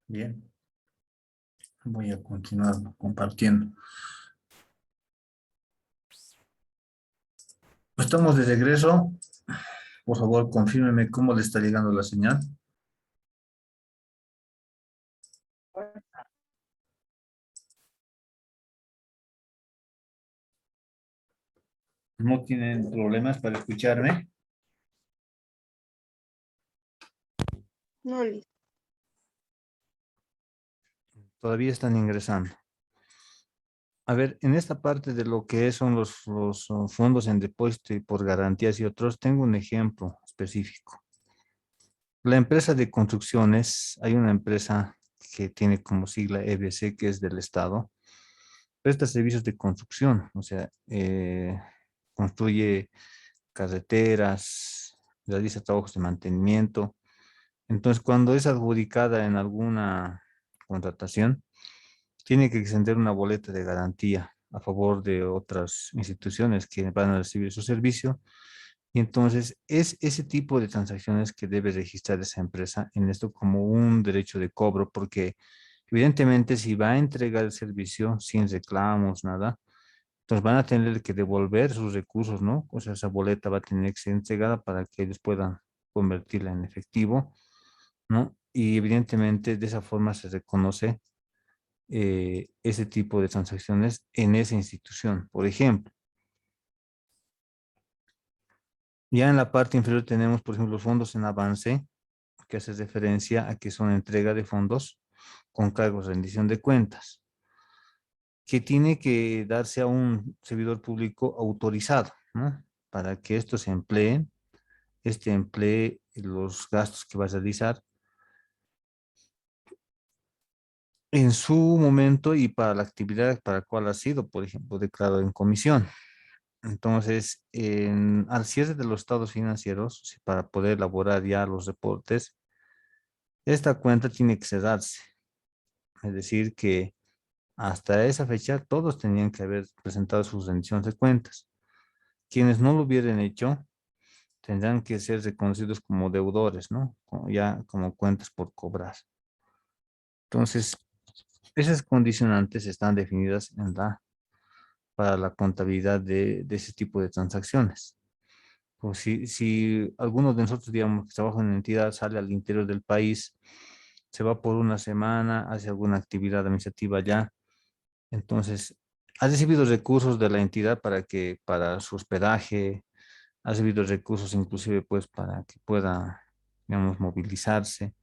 Bien, voy a continuar compartiendo. Estamos de regreso. Por favor, confírmeme cómo le está llegando la señal. ¿No tienen problemas para escucharme? No, listo. Todavía están ingresando. A ver, en esta parte de lo que son los fondos en depósito y por garantías y otros, tengo un ejemplo específico. La empresa de construcciones, hay una empresa que tiene como sigla EBC, que es del Estado, presta servicios de construcción, o sea, construye carreteras, realiza trabajos de mantenimiento. Entonces, cuando es adjudicada en alguna contratación, tiene que extender una boleta de garantía a favor de otras instituciones que van a recibir su servicio. Y entonces es ese tipo de transacciones que debe registrar esa empresa en esto como un derecho de cobro, porque evidentemente si va a entregar el servicio sin reclamos, nada, entonces van a tener que devolver sus recursos, ¿no? O sea, esa boleta va a tener que ser entregada para que ellos puedan convertirla en efectivo, ¿no? Y evidentemente de esa forma se reconoce ese tipo de transacciones en esa institución. Por ejemplo, ya en la parte inferior tenemos, por ejemplo, los fondos en avance, que hace referencia a que son entrega de fondos con cargos de rendición de cuentas, que tiene que darse a un servidor público autorizado, ¿no? Para que esto se emplee, este emplee los gastos que va a realizar en su momento y para la actividad para la cual ha sido, por ejemplo, declarado en comisión. Entonces, al cierre de los estados financieros, para poder elaborar ya los reportes, esta cuenta tiene que cerrarse. Es decir, que hasta esa fecha todos tenían que haber presentado sus rendiciones de cuentas. Quienes no lo hubieran hecho tendrán que ser reconocidos como deudores, ¿no? Ya como cuentas por cobrar. Entonces, esas condicionantes están definidas para la contabilidad de ese tipo de transacciones. Pues si alguno de nosotros, digamos, que trabaja en una entidad, sale al interior del país, se va por una semana, hace alguna actividad administrativa allá, entonces ha recibido recursos de la entidad para su hospedaje, ha recibido recursos inclusive pues para que pueda, digamos, movilizarse.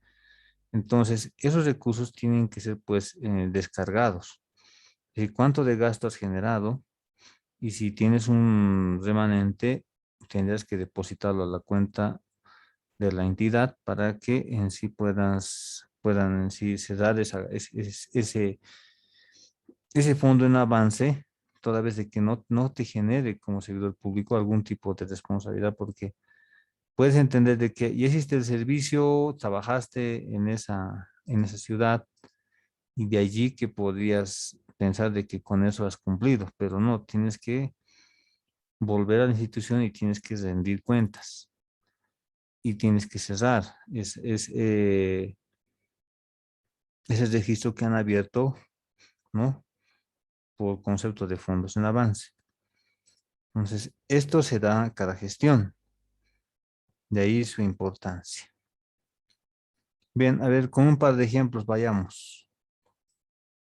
Entonces, esos recursos tienen que ser pues descargados. ¿Y cuánto de gasto has generado? Y si tienes un remanente, tendrás que depositarlo a la cuenta de la entidad para que en sí puedan en sí cerrar ese fondo en avance, toda vez de que no te genere como servidor público algún tipo de responsabilidad, porque puedes entender de que ya hiciste el servicio, trabajaste en esa ciudad y de allí que podrías pensar de que con eso has cumplido, pero no, tienes que volver a la institución y tienes que rendir cuentas y tienes que cerrar ese registro que han abierto, ¿no? Por concepto de fondos en avance. Entonces, esto se da a cada gestión, de ahí su importancia. Bien, a ver, con un par de ejemplos vayamos.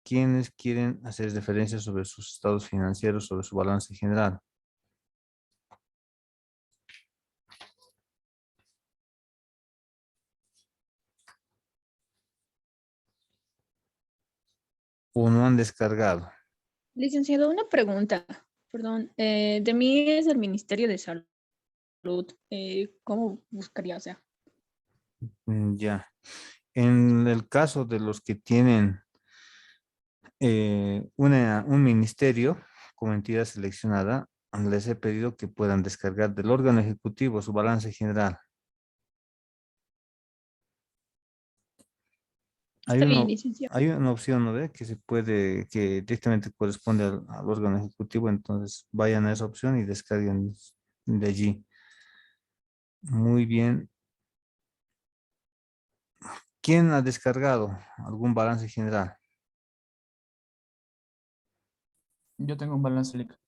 ¿Quiénes quieren hacer referencia sobre sus estados financieros, sobre su balance general? ¿O no han descargado? Licenciado, una pregunta, perdón. De mí es el Ministerio de Salud. ¿Cómo buscaría? O sea, Ya. En el caso de los que tienen un ministerio como entidad seleccionada, les he pedido que puedan descargar del órgano ejecutivo su balance general. Hay está bien, una, licenciado. hay una opción, ¿no ve? Que directamente corresponde al órgano ejecutivo, entonces vayan a esa opción y descarguen de allí. Muy bien. ¿Quién ha descargado algún balance general? Yo tengo un balance líquido.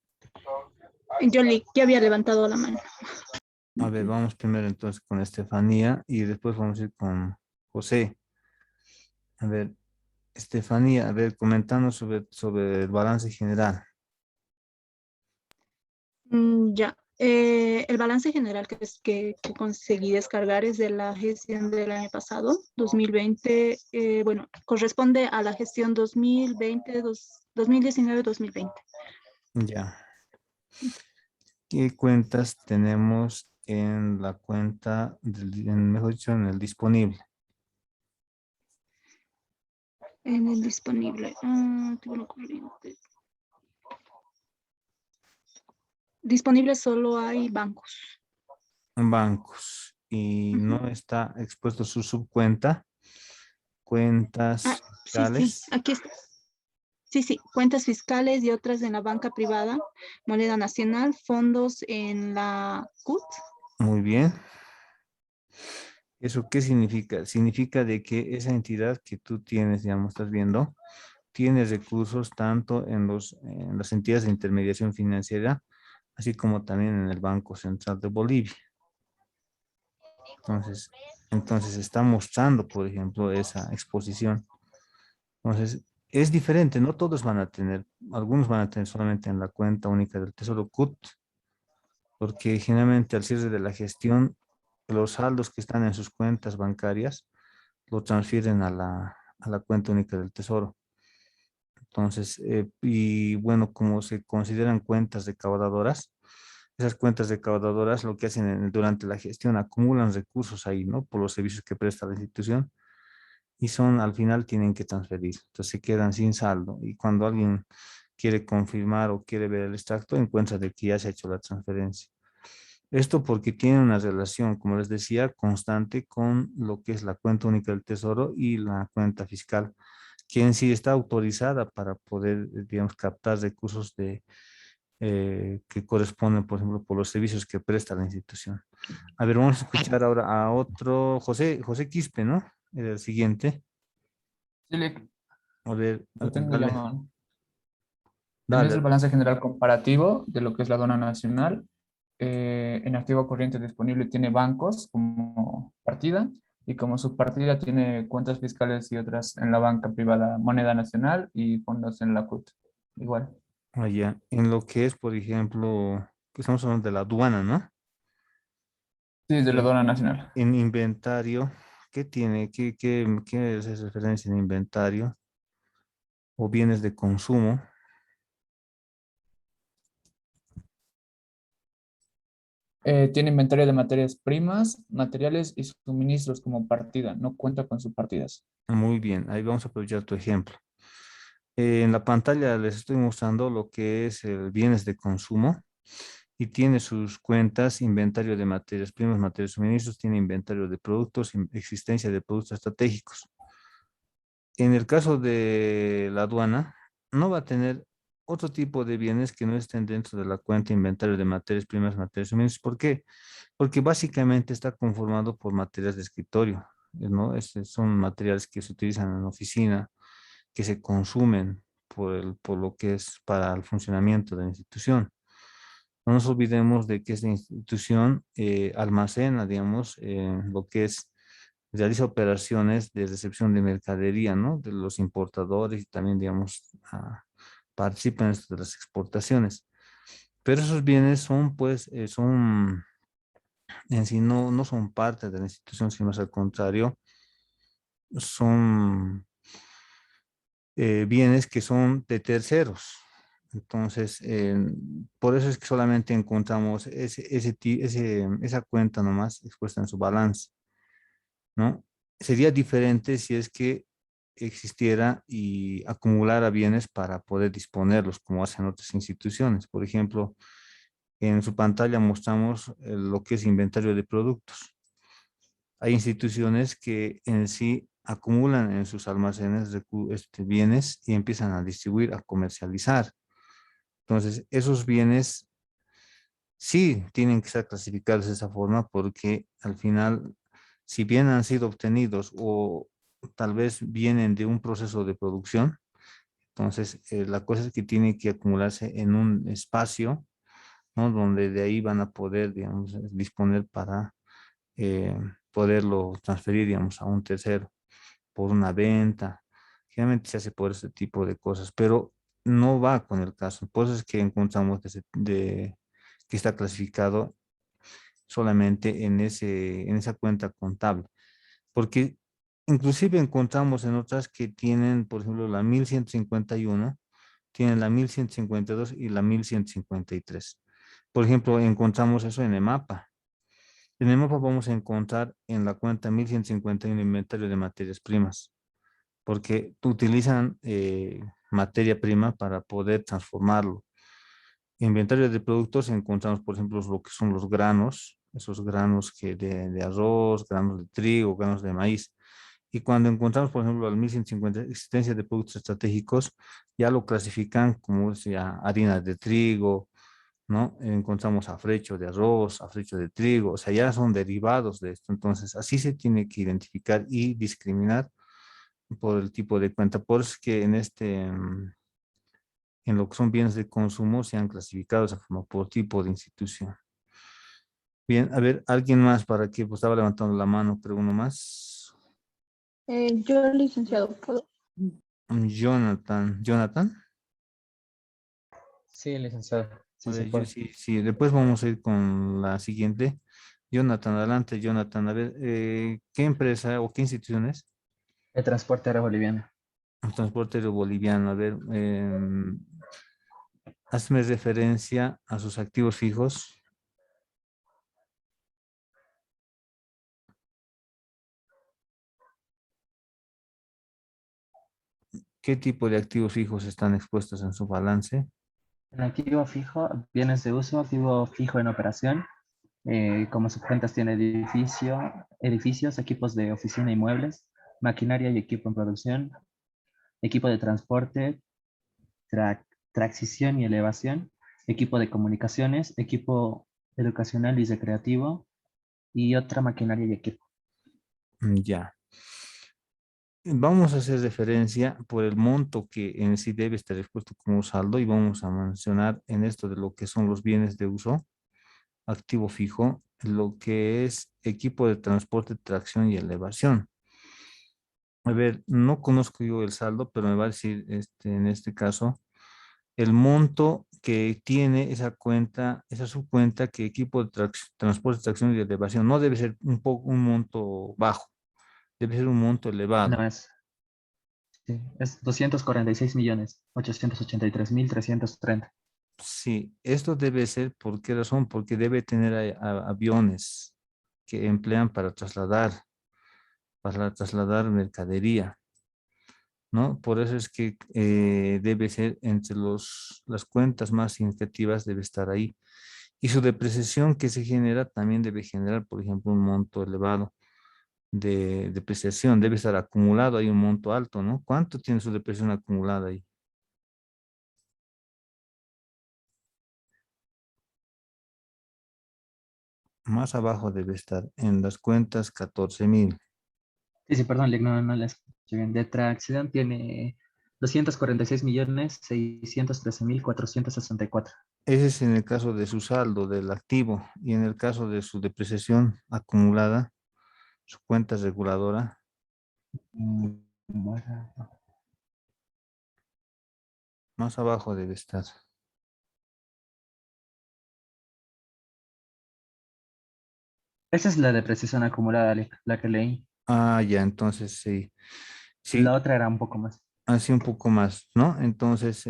Yoli, ya había levantado la mano. A ver, vamos primero entonces con Estefanía y después vamos a ir con José. A ver, Estefanía, a ver, comentando sobre el balance general. Ya. El balance general que conseguí descargar es de la gestión del año pasado, 2020. Bueno, corresponde a la gestión 2020, 2019-2020. Ya. ¿Qué cuentas tenemos en la cuenta, mejor dicho, en el disponible? En el disponible. Tengo la corriente. Disponible solo hay bancos. En bancos. Y Ujú. no está expuesto su subcuenta, Ah, cuentas sí, sí, fiscales. aquí está. Sí, sí, cuentas fiscales y otras en la banca privada, moneda nacional, fondos en la CUT. Muy bien. ¿Eso qué significa? Significa de que esa entidad que tú tienes, digamos, estás viendo, tiene recursos tanto en las entidades de intermediación financiera, así como también en el Banco Central de Bolivia. Entonces, entonces está mostrando, por ejemplo, esa exposición. Entonces, es diferente, no todos van a tener, algunos van a tener solamente en la cuenta única del Tesoro CUT, porque generalmente al cierre de la gestión, los saldos que están en sus cuentas bancarias lo transfieren a la cuenta única del Tesoro. Entonces, y bueno, como se consideran cuentas recaudadoras, esas cuentas recaudadoras lo que hacen durante la gestión acumulan recursos ahí, ¿no? Por los servicios que presta la institución y son, al final tienen que transferir. Entonces se quedan sin saldo y cuando alguien quiere confirmar o quiere ver el extracto, encuentra de que ya se ha hecho la transferencia. Esto porque tiene una relación, como les decía, constante con lo que es la cuenta única del Tesoro y la cuenta fiscal, que en sí está autorizada para poder, digamos, captar recursos que corresponden, por ejemplo, por los servicios que presta la institución. A ver, vamos a escuchar ahora a otro, José Quispe, ¿no? Era el siguiente. Sí, A lo ver, tengo dale, llamado. Es dale. el balance general comparativo de lo que es la aduana nacional. En activo corriente disponible tiene bancos como partida y como subpartida tiene cuentas fiscales y otras en la banca privada, moneda nacional y fondos en la CUT. Igual. Allá, en lo que es, por ejemplo, que estamos hablando de la aduana, ¿no? Sí, de la En, aduana nacional. en inventario, ¿qué tiene? ¿Qué es referencia en inventario o bienes de consumo? Tiene inventario de materias primas, materiales y suministros como partida. No cuenta con subpartidas. Muy bien, ahí vamos a aprovechar tu ejemplo. En la pantalla les estoy mostrando lo que es el bienes de consumo y tiene sus cuentas, inventario de materias primas, materiales suministros, tiene inventario de productos, existencia de productos estratégicos. En el caso de la aduana, no va a tener otro tipo de bienes que no estén dentro de la cuenta inventario de materias primas, materiales suministros. ¿Por qué? Porque básicamente está conformado por materiales de escritorio, ¿no? Son materiales que se utilizan en la oficina, que se consumen por lo que es para el funcionamiento de la institución. No nos olvidemos de que esta institución almacena, digamos, lo que es, realiza operaciones de recepción de mercadería, ¿no? De los importadores y también, digamos, participan en esto de las exportaciones. Pero esos bienes son, pues, son en sí no son parte de la institución, sino al contrario, son bienes que son de terceros. Entonces, por eso es que solamente encontramos esa cuenta nomás expuesta en su balance, ¿no? Sería diferente si es que existiera y acumulara bienes para poder disponerlos, como hacen otras instituciones. Por ejemplo, en su pantalla mostramos lo que es inventario de productos. Hay instituciones que en sí acumulan en sus almacenes bienes y empiezan a distribuir, a comercializar. Entonces, esos bienes sí tienen que ser clasificados de esa forma porque al final, si bien han sido obtenidos o tal vez vienen de un proceso de producción. Entonces, la cosa es que tiene que acumularse en un espacio, ¿no? Donde de ahí van a poder, digamos, disponer para eh, poderlo transferir, digamos, a un tercero por una venta. Generalmente se hace por ese tipo de cosas, pero no va con el caso. Por eso es que encontramos que está clasificado solamente en en esa cuenta contable. Porque inclusive encontramos en otras que tienen, por ejemplo, la 1151, tienen la 1152 y la 1153. Por ejemplo, encontramos eso en EMAPA. En EMAPA vamos a encontrar en la cuenta 1151 inventario de materias primas, porque utilizan materia prima para poder transformarlo. Inventario de productos encontramos, por ejemplo, lo que son los granos, esos granos de arroz, granos de trigo, granos de maíz. Y cuando encontramos, por ejemplo, al 1150 existencia de productos estratégicos, ya lo clasifican como ya harina de trigo, ¿no? Encontramos afrecho de arroz, afrecho de trigo, o sea, ya son derivados de esto. Entonces, así se tiene que identificar y discriminar por el tipo de cuenta. Por eso es que en lo que son bienes de consumo se han clasificado de esa forma por tipo de institución. Bien, a ver, alguien más para que pues, estaba levantando la mano, pero uno más. Yo, licenciado, ¿puedo? Jonathan. Sí, licenciado, A sí se ver, yo puede. sí, sí, después vamos a ir con la siguiente. Jonathan, adelante, Jonathan. A ver, ¿qué empresa o qué institución es? El transporte aéreo boliviano. El transporte aéreo boliviano. A ver, hazme referencia a sus activos fijos. ¿Qué tipo de activos fijos están expuestos en su balance? En activo fijo, bienes de uso, activo fijo en operación. Como subcuentas tiene edificios, equipos de oficina y muebles, maquinaria y equipo en producción, equipo de transporte, tracción y elevación, equipo de comunicaciones, equipo educacional y recreativo y otra maquinaria y equipo. Ya. Vamos a hacer referencia por el monto que en sí debe estar expuesto como saldo y vamos a mencionar en esto de lo que son los bienes de uso, activo fijo, lo que es equipo de transporte, tracción y elevación. A ver, no conozco yo el saldo, pero me va a decir en este caso el monto que tiene esa cuenta, esa subcuenta que equipo de transporte, tracción y elevación. No debe ser un monto bajo, debe ser un monto No elevado. es, sí, es 246.883.330. Sí, esto debe ser, ¿por qué razón? Porque debe tener aviones que emplean para trasladar mercadería, ¿no? Por eso es que debe ser entre las cuentas más significativas, debe estar ahí. Y su depreciación que se genera también debe generar, por ejemplo, un monto elevado de depreciación, debe estar acumulado ahí un monto alto, ¿no? ¿Cuánto tiene su depreciación acumulada ahí? Más abajo debe estar en las cuentas 14.000. Sí, sí, perdón, Lick, no la escuché bien. De tracción tiene 246.613.464. Ese es en el caso de su saldo del activo y en el caso de su depreciación acumulada, su cuenta reguladora, Bueno, más abajo debe estar. esa es la depreciación acumulada, Lick, la que leí. Ah, ya, entonces sí, La sí, otra era un poco más. así un poco más, ¿no? Entonces,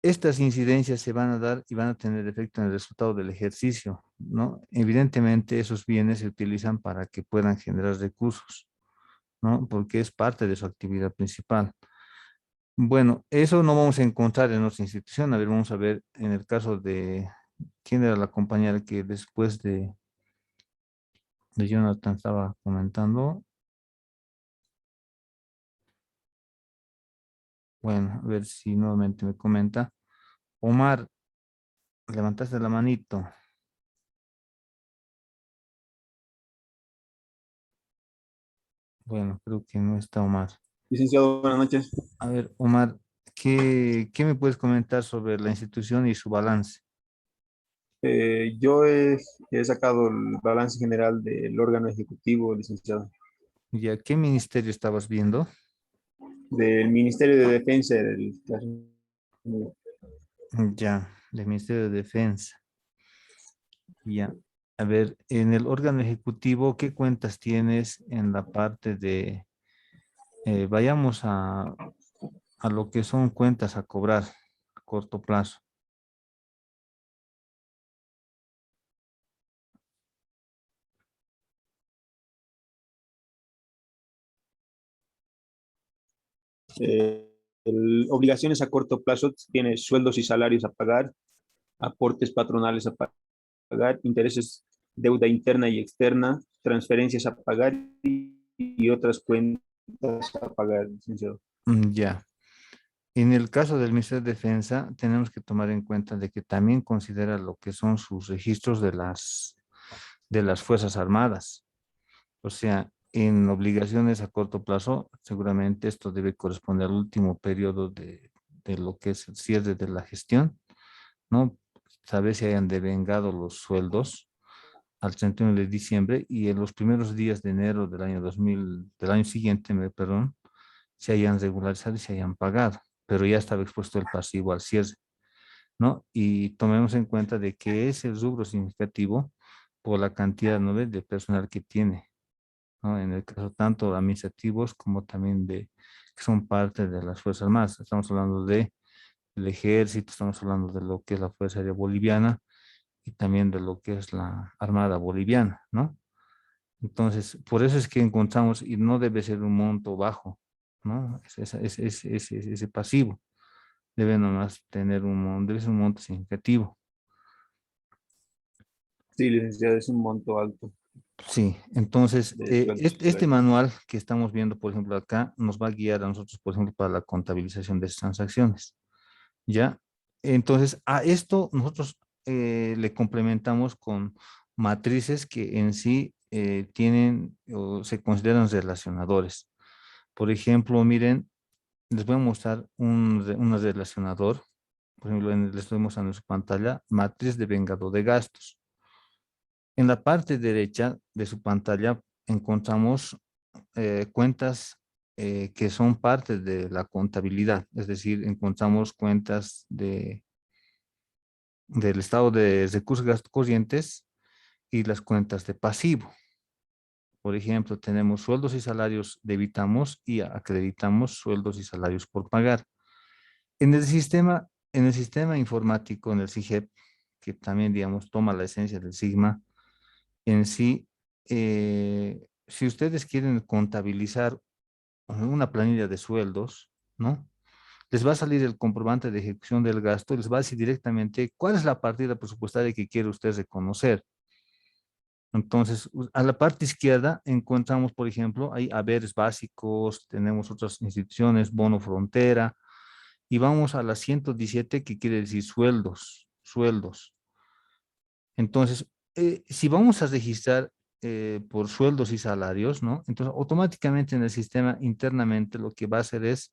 estas incidencias se van a dar y van a tener efecto en el resultado del ejercicio, ¿no? Evidentemente, esos bienes se utilizan para que puedan generar recursos, ¿no? Porque es parte de su actividad principal. Bueno, eso no vamos a encontrar en nuestra institución. A ver, vamos a ver en el caso de quién era la compañera que después de Jonathan estaba comentando. Bueno, a ver si nuevamente me comenta. Omar, levantaste la manito. Bueno, creo que no está Omar. Licenciado, buenas noches. A ver, Omar, ¿qué me puedes comentar sobre la institución y su balance? Yo he sacado el balance general del órgano ejecutivo, licenciado, ¿Ya qué ministerio estabas viendo? del Ministerio de Defensa Ya, del Ministerio de Defensa. Ya. A ver, en el órgano ejecutivo, ¿qué cuentas tienes en la parte de, vayamos a lo que son cuentas a cobrar a corto plazo? obligaciones a corto plazo tiene sueldos y salarios a pagar, aportes patronales a pagar, intereses, deuda interna y externa, transferencias a pagar y otras cuentas a pagar, licenciado. Ya. En el caso del Ministerio de Defensa, tenemos que tomar en cuenta de que también considera lo que son sus registros de las Fuerzas Armadas. O sea, en obligaciones a corto plazo, seguramente esto debe corresponder al último periodo de lo que es el cierre de la gestión, ¿no? Saber si hayan devengado los sueldos al 31 de diciembre y en los primeros días de enero del año 2000, del año siguiente, perdón, se hayan regularizado y se hayan pagado, pero ya estaba expuesto el pasivo al cierre, ¿no? Y tomemos en cuenta de que es el rubro significativo por la cantidad, ¿no?, de personal que tiene, ¿no? En el caso tanto administrativos como también de que son parte de las Fuerzas Armadas. Estamos hablando de el ejército, estamos hablando de lo que es la Fuerza Aérea Boliviana y también de lo que es la Armada Boliviana, ¿no? Entonces, por eso es que encontramos, y no debe ser un monto bajo, ¿no? Ese pasivo debe nomás tener debe ser un monto significativo. Sí, licenciado, es un monto alto Sí, entonces, de sueldos y este salarios. manual que estamos viendo, por ejemplo, acá, nos va a guiar a nosotros, por ejemplo, para la contabilización de esas transacciones, ¿ya? Entonces, a esto nosotros le complementamos con matrices que en sí tienen o se consideran relacionadores. Por ejemplo, miren, les voy a mostrar un relacionador. Por ejemplo, les estoy mostrando en su pantalla, matriz de vengado de gastos. En la parte derecha de su pantalla encontramos cuentas que son parte de la contabilidad, es decir, encontramos cuentas del estado de recursos y gastos corrientes y las cuentas de pasivo. Por ejemplo, tenemos sueldos y salarios, debitamos y acreditamos sueldos y salarios por pagar. En el sistema informático, en el SIGEP, que también, digamos, toma la esencia del Sigma, en sí, si ustedes quieren contabilizar una planilla de sueldos, ¿no? Les va a salir el comprobante de ejecución del gasto, les va a decir directamente cuál es la partida presupuestaria que quiere usted reconocer. Entonces, a la parte izquierda encontramos, por ejemplo, hay haberes básicos, tenemos otras instituciones, bono frontera, y vamos a la 117 que quiere decir sueldos, sueldos. Entonces, si vamos a registrar por sueldos y salarios, ¿no? Entonces, automáticamente en el sistema internamente lo que va a hacer es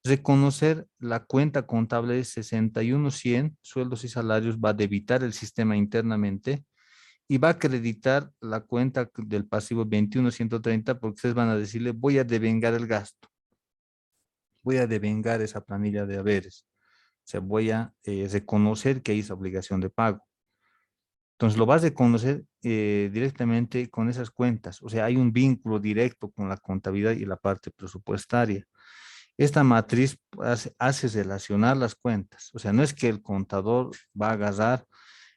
reconocer la cuenta contable 61.100, sueldos y salarios, va a debitar el sistema internamente y va a acreditar la cuenta del pasivo 21.130 porque ustedes van a decirle, voy a devengar el gasto, voy a devengar esa planilla de haberes. O sea, voy a reconocer que hay esa obligación de pago. Entonces lo vas a reconocer directamente con esas cuentas. O sea, hay un vínculo directo con la contabilidad y la parte presupuestaria. Esta matriz hace relacionar las cuentas. O sea, no es que el contador va a agarrar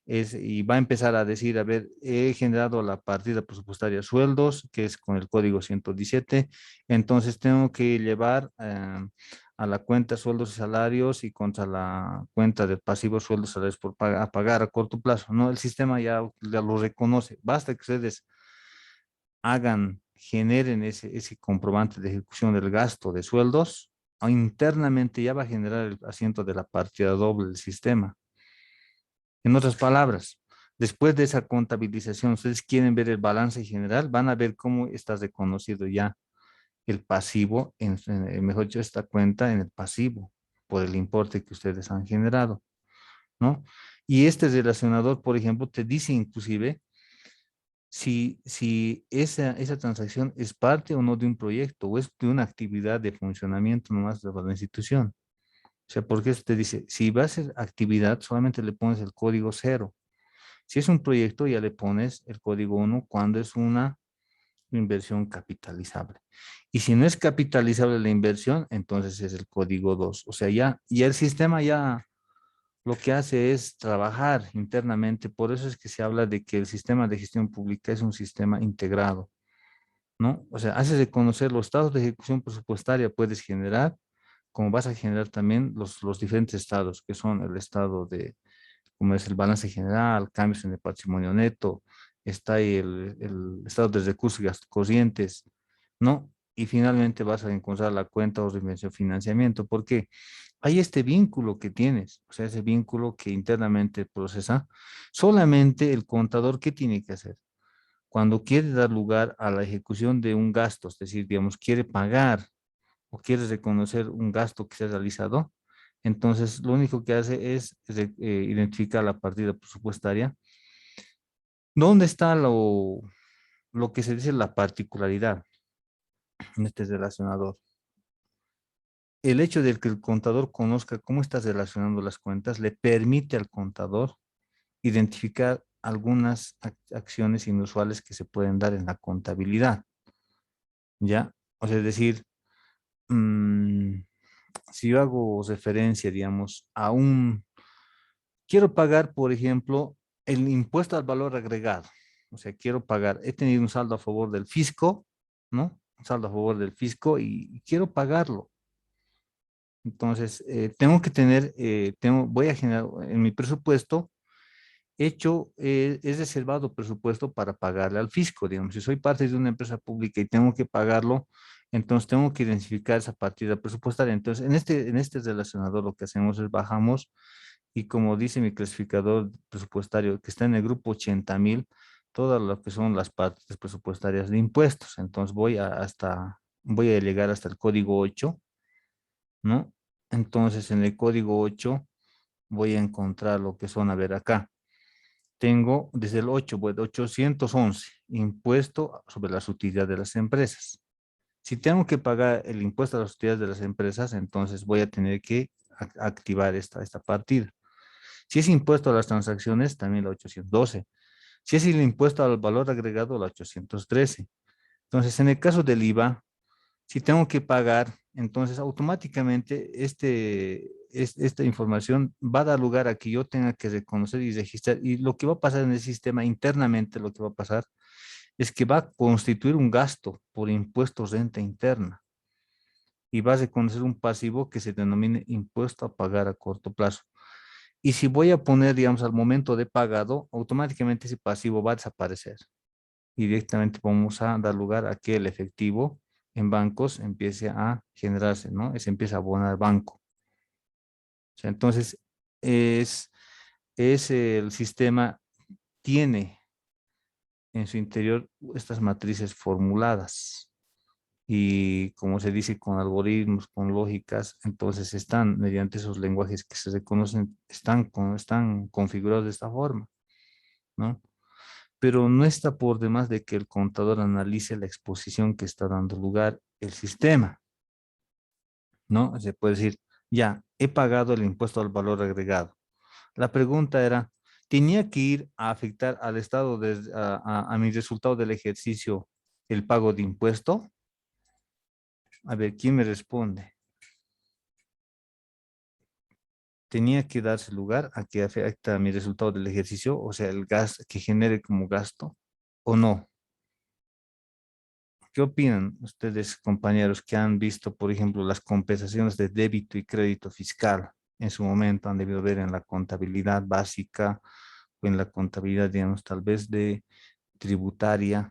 y va a empezar a decir, a ver, he generado la partida presupuestaria sueldos, que es con el código 117, entonces tengo que llevar a la cuenta sueldos y salarios y contra la cuenta de pasivos sueldos y salarios por a pagar a corto plazo. No, el sistema ya lo reconoce. Basta que ustedes generen ese comprobante de ejecución del gasto de sueldos, o internamente ya va a generar el asiento de la partida doble del sistema. En otras palabras, después de esa contabilización, ustedes quieren ver el balance general, van a ver cómo está reconocido ya el pasivo, mejor dicho, esta cuenta en el pasivo por el importe que ustedes han generado, ¿no? Y este relacionador, por ejemplo, te dice inclusive si esa transacción es parte o no de un proyecto o es de una actividad de funcionamiento nomás de la institución. O sea, porque eso te dice, si va a ser actividad, solamente le pones el código 0. Si es un proyecto, ya le pones el código 1 cuando es una inversión capitalizable. Y si no es capitalizable la inversión, entonces es el código 2. O sea, ya el sistema ya lo que hace es trabajar internamente. Por eso es que se habla de que el sistema de gestión pública es un sistema integrado, ¿no? O sea, haces de conocer los estados de ejecución presupuestaria, puedes generar, como vas a generar también los diferentes estados, que son el estado de, como es el balance general, cambios en el patrimonio neto, está ahí el estado de recursos y gastos corrientes, ¿no? Y finalmente vas a encontrar la cuenta o reinversión financiamiento, porque hay este vínculo que tienes, o sea, ese vínculo que internamente procesa. Solamente el contador, ¿qué tiene que hacer? Cuando quiere dar lugar a la ejecución de un gasto, es decir, digamos, quiere pagar o quiere reconocer un gasto que se ha realizado, entonces lo único que hace es identificar la partida presupuestaria. ¿Dónde está lo que se dice la particularidad en este relacionador? El hecho de que el contador conozca cómo estás relacionando las cuentas le permite al contador identificar algunas acciones inusuales que se pueden dar en la contabilidad, ¿ya? O sea, es decir, mm, si yo hago referencia, digamos, quiero pagar, por ejemplo, el impuesto al valor agregado. O sea, quiero pagar, he tenido un saldo a favor del fisco, ¿no? Un saldo a favor del fisco y quiero pagarlo. Entonces, tengo que tener, voy a generar en mi presupuesto es reservado presupuesto para pagarle al fisco. Digamos, si soy parte de una empresa pública y tengo que pagarlo, entonces tengo que identificar esa partida presupuestaria. Entonces, en este relacionador lo que hacemos es bajamos y como dice mi clasificador presupuestario, que está en el grupo 80,000, todas lo que son las partes presupuestarias de impuestos. Entonces voy a llegar hasta el código 8, ¿no? Entonces en el código 8 voy a encontrar lo que son, a ver acá, tengo desde el 8, bueno, 811, impuesto sobre las utilidades de las empresas. Si tengo que pagar el impuesto a las utilidades de las empresas, entonces voy a tener que activar esta partida. Si es impuesto a las transacciones, también la 812. Si es el impuesto al valor agregado, la 813. Entonces, en el caso del IVA, si tengo que pagar, entonces automáticamente esta información va a dar lugar a que yo tenga que reconocer y registrar. Y lo que va a pasar en el sistema internamente, lo que va a pasar es que va a constituir un gasto por impuestos renta interna y va a reconocer un pasivo que se denomine impuesto a pagar a corto plazo. Y si voy a poner, digamos, al momento de pagado, automáticamente ese pasivo va a desaparecer. Y directamente vamos a dar lugar a que el efectivo en bancos empiece a generarse, ¿no? Se empieza a abonar banco. O sea, entonces, es, el sistema tiene en su interior estas matrices formuladas y como se dice con algoritmos, con lógicas, entonces están mediante esos lenguajes que se reconocen, están configurados de esta forma, ¿no? Pero no está por demás de que el contador analice la exposición que está dando lugar el sistema, ¿no? Se puede decir, ya, he pagado el impuesto al valor agregado. La pregunta era, ¿tenía que ir a afectar al estado, a mi resultado del ejercicio el pago de impuesto? A ver, ¿quién me responde? ¿Tenía que darse lugar a que afecta mi resultado del ejercicio, o sea, el gas que genere como gasto, o no? ¿Qué opinan ustedes, compañeros, que han visto, por ejemplo, las compensaciones de débito y crédito fiscal en su momento? Han debido ver en la contabilidad básica o en la contabilidad, digamos, tal vez de tributaria.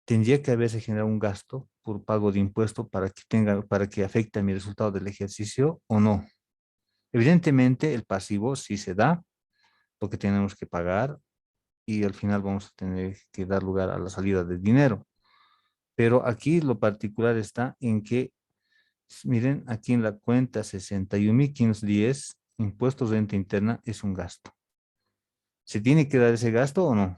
¿Tendría que haberse generado un gasto por pago de impuesto para que afecte a mi resultado del ejercicio o no? Evidentemente, el pasivo sí se da porque tenemos que pagar y al final vamos a tener que dar lugar a la salida del dinero. Pero aquí lo particular está en que, miren, aquí en la cuenta 61.510, impuestos de renta interna es un gasto. ¿Se tiene que dar ese gasto o no?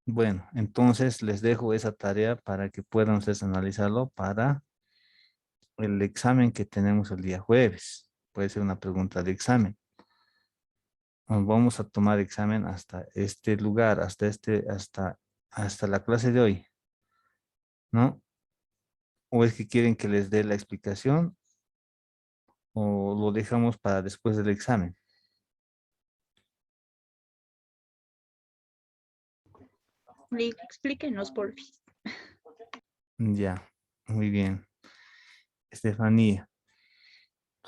Bueno, entonces les dejo esa tarea para que puedan ustedes analizarlo para el examen que tenemos el día jueves. Puede ser una pregunta de examen. Nos vamos a tomar examen hasta este lugar, hasta la clase de hoy, ¿no? ¿O es que quieren que les dé la explicación o lo dejamos para después del examen? Explíquenos, por favor. Ya, muy bien. Estefanía.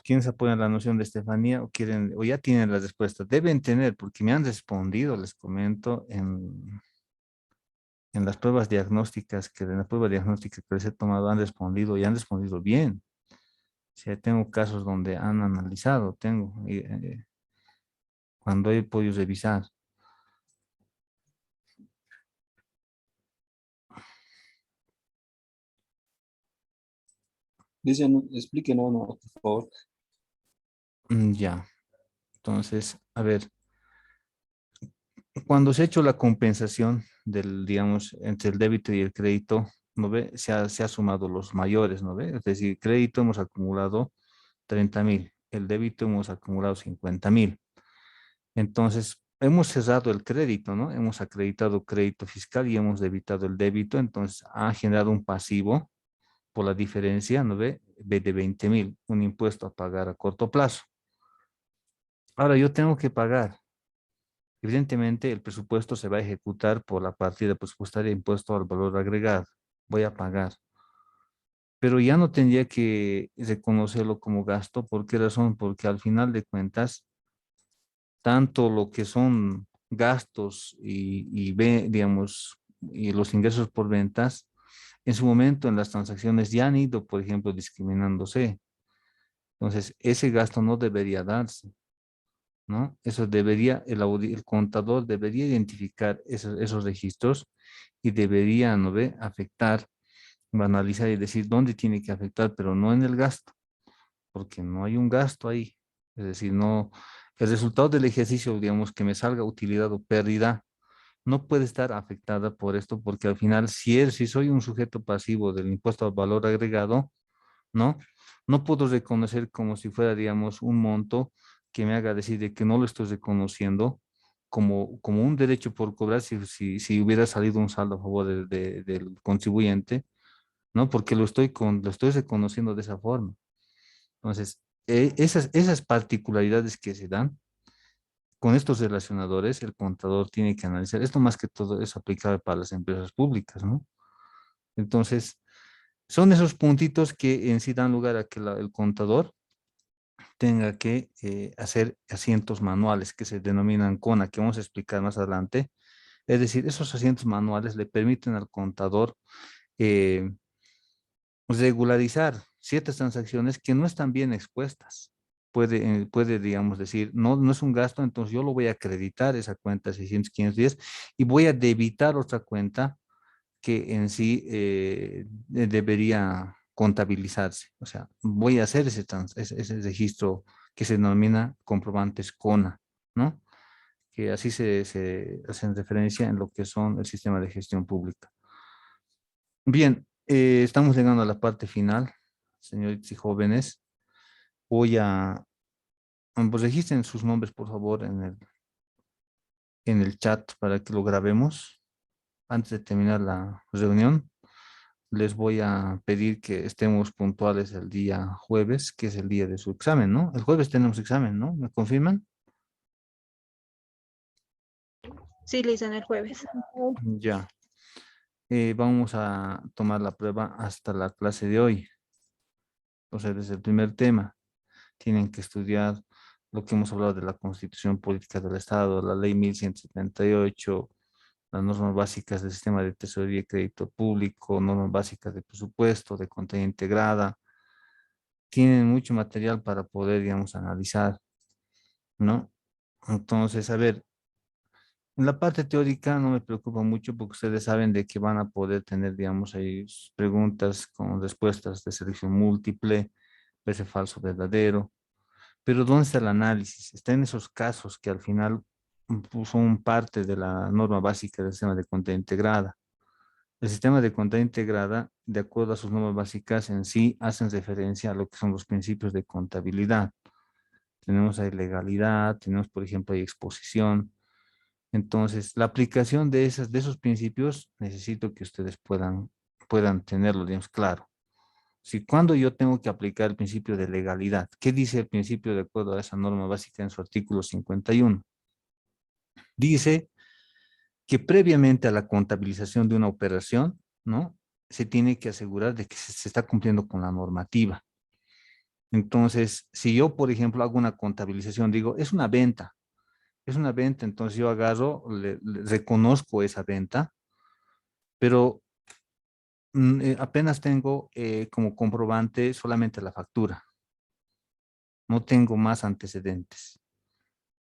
¿Quiénes apoyan la noción de Estefanía o quieren, o ya tienen las respuestas? Deben tener, porque me han respondido, les comento, en las pruebas diagnósticas, que en la prueba diagnóstica que les he tomado han respondido y han respondido bien. O sea, tengo casos donde han analizado, cuando he podido revisar. Dicen, explíquenos, no, por favor. Ya, entonces, a ver, cuando se ha hecho la compensación del, digamos, entre el débito y el crédito, ¿no ve? Se ha sumado los mayores, ¿no ve? Es decir, crédito hemos acumulado 30.000, el débito hemos acumulado 50.000. Entonces, hemos cerrado el crédito, ¿no? Hemos acreditado crédito fiscal y hemos debitado el débito, entonces ha generado un pasivo por la diferencia, ¿no ve? De 20.000, un impuesto a pagar a corto plazo. Ahora yo tengo que pagar. Evidentemente, el presupuesto se va a ejecutar por la partida presupuestaria de impuesto al valor agregado. Voy a pagar. Pero ya no tendría que reconocerlo como gasto. ¿Por qué razón? Porque al final de cuentas, tanto lo que son gastos digamos, y los ingresos por ventas, en su momento en las transacciones ya han ido, por ejemplo, discriminándose. Entonces, ese gasto no debería darse, ¿no? Eso debería, el contador debería identificar esos registros y debería, ¿no ve?, afectar, analizar y decir dónde tiene que afectar, pero no en el gasto, porque no hay un gasto ahí. Es decir, no, el resultado del ejercicio, digamos, que me salga utilidad o pérdida, no puede estar afectada por esto, porque al final, si soy un sujeto pasivo del impuesto al valor agregado, ¿no? No puedo reconocer como si fuera, digamos, un monto que me haga decir de que no lo estoy reconociendo como un derecho por cobrar si hubiera salido un saldo a favor del contribuyente, ¿no? Porque lo estoy reconociendo de esa forma. Entonces, esas particularidades que se dan con estos relacionadores, el contador tiene que analizar. Esto más que todo es aplicable para las empresas públicas, ¿no? Entonces, son esos puntitos que en sí dan lugar a que el contador tenga que hacer asientos manuales que se denominan CONA, que vamos a explicar más adelante. Es decir, esos asientos manuales le permiten al contador eh, regularizar ciertas transacciones que no están bien expuestas. Puede, digamos, decir, no, no es un gasto, entonces yo lo voy a acreditar esa cuenta 600, 510 y voy a debitar otra cuenta que en sí debería contabilizarse. O sea, voy a hacer ese registro que se denomina comprobantes CONA, ¿no? Que así se hacen referencia en lo que son el sistema de gestión pública. Bien, estamos llegando a la parte final, señoritas y jóvenes. Voy a, pues registren sus nombres, por favor, en el chat para que lo grabemos antes de terminar la reunión. Les voy a pedir que estemos puntuales el día jueves, que es el día de su examen, ¿no? El jueves tenemos examen, ¿no? ¿Me confirman? Sí, Lisa, en el jueves. Ya. Vamos a tomar la prueba hasta la clase de hoy. Entonces, desde el primer tema, tienen que estudiar lo que hemos hablado de la Constitución Política del Estado, la Ley 1178, las normas básicas del sistema de tesorería y crédito público, normas básicas de presupuesto, de contabilidad integrada, tienen mucho material para poder, digamos, analizar, ¿no? Entonces, a ver, en la parte teórica no me preocupa mucho porque ustedes saben de que van a poder tener, digamos, ahí preguntas con respuestas de selección múltiple, ese falso verdadero. Pero ¿dónde está el análisis? Está en esos casos que al final pues, son parte de la norma básica del sistema de cuenta integrada. El sistema de cuenta integrada, de acuerdo a sus normas básicas, en sí hacen referencia a lo que son los principios de contabilidad. Tenemos ahí legalidad, tenemos, por ejemplo, ahí exposición. Entonces, la aplicación de esos principios necesito que ustedes puedan tenerlo, digamos, claro. Si cuando yo tengo que aplicar el principio de legalidad, ¿qué dice el principio de acuerdo a esa norma básica en su artículo 51? Dice que previamente a la contabilización de una operación, ¿no? Se tiene que asegurar de que se está cumpliendo con la normativa. Entonces, si yo, por ejemplo, hago una contabilización, digo, es una venta, entonces yo agarro, le reconozco esa venta, pero apenas tengo como comprobante solamente la factura, no tengo más antecedentes.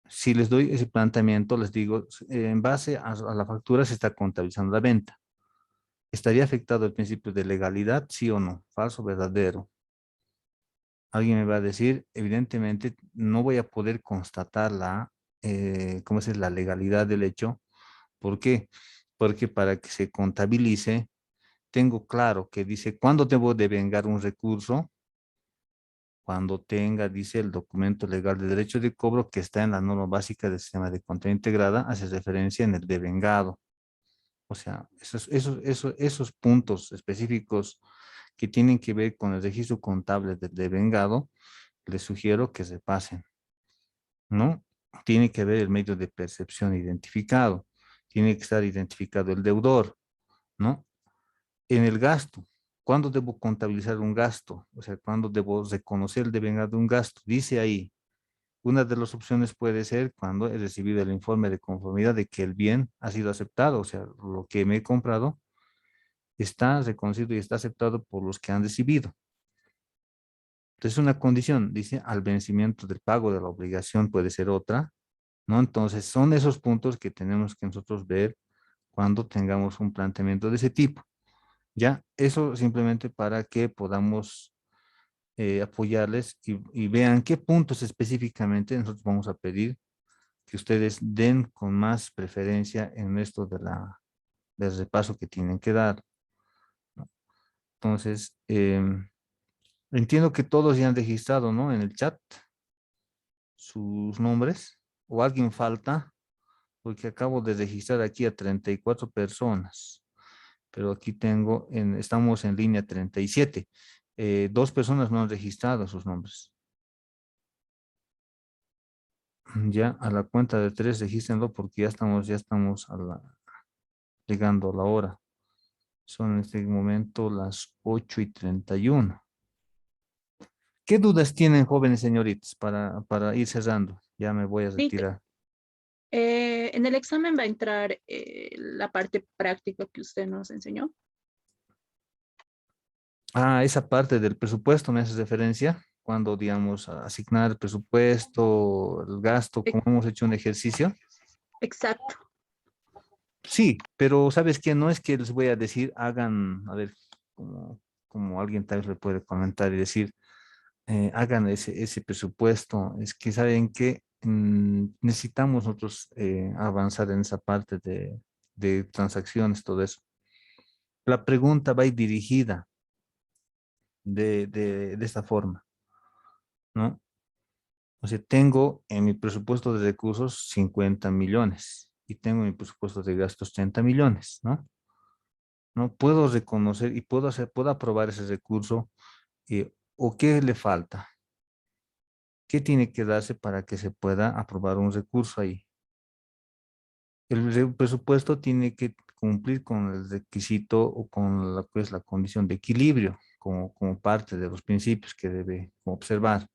Si les doy ese planteamiento, les digo, en base a la factura se está contabilizando la venta. ¿Estaría afectado el principio de legalidad, sí o no? Falso, verdadero. Alguien me va a decir, evidentemente no voy a poder constatar ¿cómo es la legalidad del hecho? ¿Por qué? Porque para que se contabilice, tengo claro que dice, ¿cuándo debo devengar un recurso? Cuando tenga, dice el documento legal de derecho de cobro que está en la norma básica del sistema de contabilidad integrada, hace referencia en el devengado. O sea, esos puntos específicos que tienen que ver con el registro contable del devengado, les sugiero que se pasen, ¿no? Tiene que haber el medio de percepción identificado, tiene que estar identificado el deudor, ¿no? En el gasto, ¿cuándo debo contabilizar un gasto? O sea, ¿cuándo debo reconocer el devengado de un gasto? Dice ahí, una de las opciones puede ser cuando he recibido el informe de conformidad de que el bien ha sido aceptado, o sea, lo que me he comprado está reconocido y está aceptado por los que han recibido. Entonces, una condición, dice, al vencimiento del pago de la obligación puede ser otra, ¿no? Entonces, son esos puntos que tenemos que nosotros ver cuando tengamos un planteamiento de ese tipo. Ya, eso simplemente para que podamos apoyarles y vean qué puntos específicamente nosotros vamos a pedir que ustedes den con más preferencia en esto del repaso que tienen que dar, ¿no? Entonces, entiendo que todos ya han registrado, ¿no? En el chat sus nombres o alguien falta, porque acabo de registrar aquí a 34 personas, pero aquí estamos en línea 37. Dos personas no han registrado sus nombres. Ya a la cuenta de tres, regístrenlo porque ya estamos llegando a la hora. Son en este momento las 8:31. ¿Qué dudas tienen, jóvenes señoritas, para ir cerrando? Ya me voy a Sí, retirar. en el examen va a entrar la parte práctica que usted nos enseñó. Ah, esa parte del presupuesto me hace referencia cuando, digamos, asignar el presupuesto, el gasto, como Ex- hemos hecho un ejercicio. Exacto. Sí, pero ¿sabes qué? No es que les voy a decir, hagan, a ver, como alguien tal vez le puede comentar y decir, hagan ese presupuesto. Es que saben que necesitamos nosotros avanzar en esa parte de transacciones, todo eso. La pregunta va a ir dirigida de esta forma, ¿no? O sea, tengo en mi presupuesto de recursos 50 millones y tengo en mi presupuesto de gastos 30 millones, ¿no? No puedo reconocer y puedo aprobar ese recurso o qué le falta. ¿Qué tiene que darse para que se pueda aprobar un recurso ahí? El presupuesto tiene que cumplir con el requisito o con la, pues, la condición de equilibrio como parte de los principios que debe observar.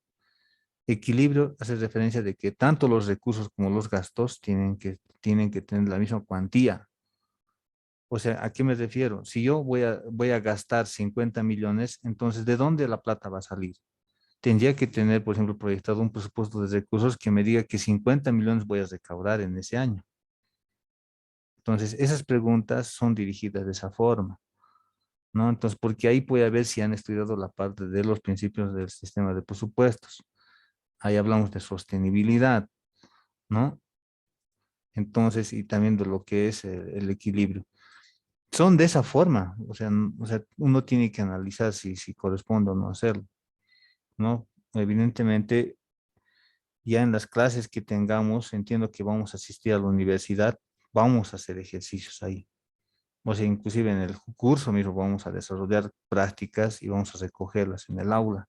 Equilibrio hace referencia de que tanto los recursos como los gastos tienen que tener la misma cuantía. O sea, ¿a qué me refiero? Si yo voy a gastar 50 millones, entonces, ¿de dónde la plata va a salir? tendría que tener, por ejemplo, proyectado un presupuesto de recursos que me diga que 50 millones voy a recaudar en ese año. Entonces, esas preguntas son dirigidas de esa forma, ¿no? Entonces, porque ahí puede ver si han estudiado la parte de los principios del sistema de presupuestos. Ahí hablamos de sostenibilidad, ¿no? Entonces, y también de lo que es el equilibrio. Son de esa forma, o sea, uno tiene que analizar si corresponde o no hacerlo, ¿no? Evidentemente, ya en las clases que tengamos, entiendo que vamos a asistir a la universidad, vamos a hacer ejercicios ahí. O sea, inclusive en el curso mismo vamos a desarrollar prácticas y vamos a recogerlas en el aula.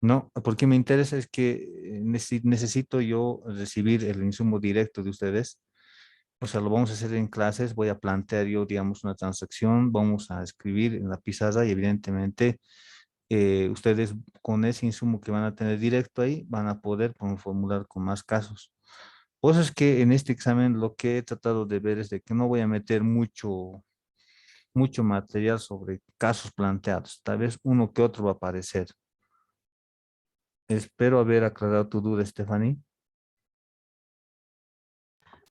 No, porque me interesa es que necesito yo recibir el insumo directo de ustedes. O sea, lo vamos a hacer en clases, voy a plantear yo, digamos, una transacción, vamos a escribir en la pizarra y evidentemente ustedes con ese insumo que van a tener directo ahí van a poder formular con más casos. Por eso es que en este examen lo que he tratado de ver es de que no voy a meter mucho material sobre casos planteados. Tal vez uno que otro va a aparecer. Espero haber aclarado tu duda, Stephanie.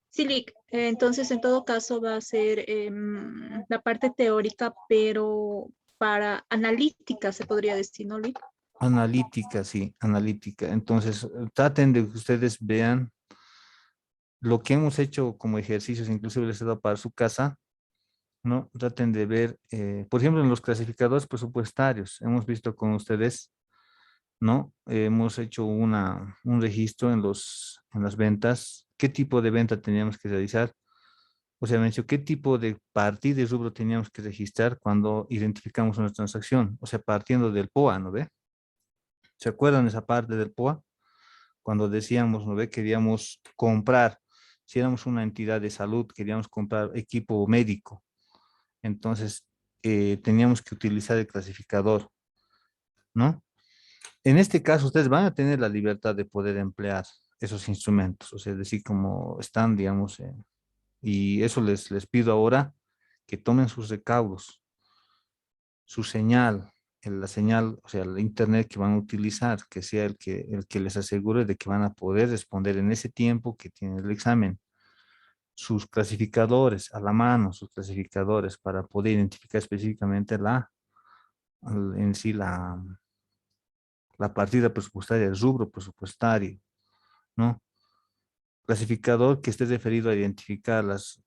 Sí, Lick, entonces en todo caso va a ser la parte teórica, pero para analítica se podría decir, ¿no, Lick? Analítica, sí, analítica. Entonces, traten de que ustedes vean lo que hemos hecho como ejercicios, inclusive les he dado para su casa, ¿no? Traten de ver, por ejemplo, en los clasificadores presupuestarios, hemos visto con ustedes, ¿no? Hemos hecho un registro en las ventas, qué tipo de venta teníamos que realizar. O sea, me han dicho qué tipo de partida y rubro teníamos que registrar cuando identificamos una transacción. O sea, partiendo del POA, ¿no ve? ¿Se acuerdan esa parte del POA? Cuando decíamos, ¿no ve? Queríamos comprar, si éramos una entidad de salud, queríamos comprar equipo médico. Entonces, teníamos que utilizar el clasificador, ¿no? En este caso, ustedes van a tener la libertad de poder emplear esos instrumentos, o sea, es decir, como están, digamos, y eso les pido ahora que tomen sus recaudos, su señal, la señal, o sea, el internet que van a utilizar, que sea el que les asegure de que van a poder responder en ese tiempo que tiene el examen. Sus clasificadores a la mano, sus clasificadores para poder identificar específicamente en sí la partida presupuestaria, el rubro presupuestario, ¿no? Clasificador que esté referido a identificar las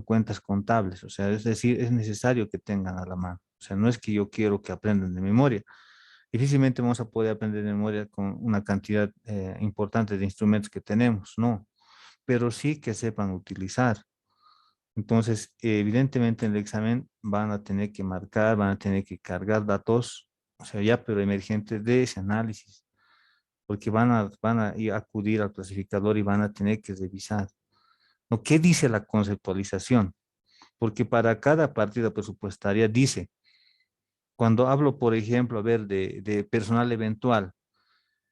cuentas contables, o sea, es decir, es necesario que tengan a la mano. O sea, no es que yo quiero que aprendan de memoria. Difícilmente vamos a poder aprender de memoria con una cantidad importante de instrumentos que tenemos, no, pero sí que sepan utilizar. Entonces, evidentemente en el examen van a tener que marcar, van a tener que cargar datos, o sea, ya, pero emergentes de ese análisis, porque van a ir a acudir al clasificador y van a tener que revisar, ¿no? ¿Qué dice la conceptualización? Porque para cada partida presupuestaria dice, cuando hablo, por ejemplo, a ver, de personal eventual,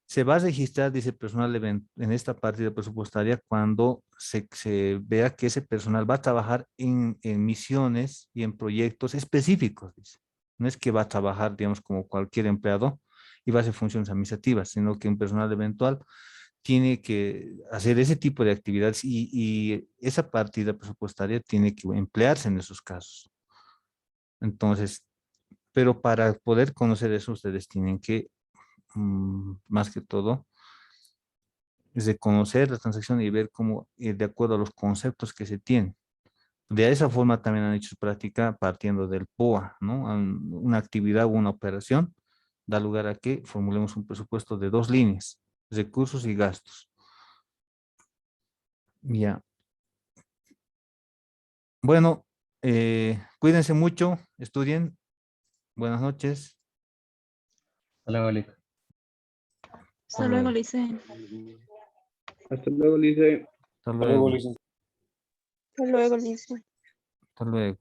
se va a registrar, dice personal en esta partida presupuestaria cuando se vea que ese personal va a trabajar en misiones y en proyectos específicos, dice. No es que va a trabajar, digamos, como cualquier empleado y va a hacer funciones administrativas, sino que un personal eventual tiene que hacer ese tipo de actividades y esa partida presupuestaria tiene que emplearse en esos casos. Entonces, pero para poder conocer eso, ustedes tienen que, más que todo, es de conocer la transacción y ver cómo, de acuerdo a los conceptos que se tienen. De esa forma también han hecho su práctica partiendo del POA, ¿no? Una actividad o una operación da lugar a que formulemos un presupuesto de dos líneas, recursos y gastos. Ya. Bueno, cuídense mucho, estudien. Buenas noches. Hasta luego, Lick. Hasta Hasta luego, luego. Lice. Hasta luego, Lice. Hasta luego. Hasta luego, Lice. Hasta luego.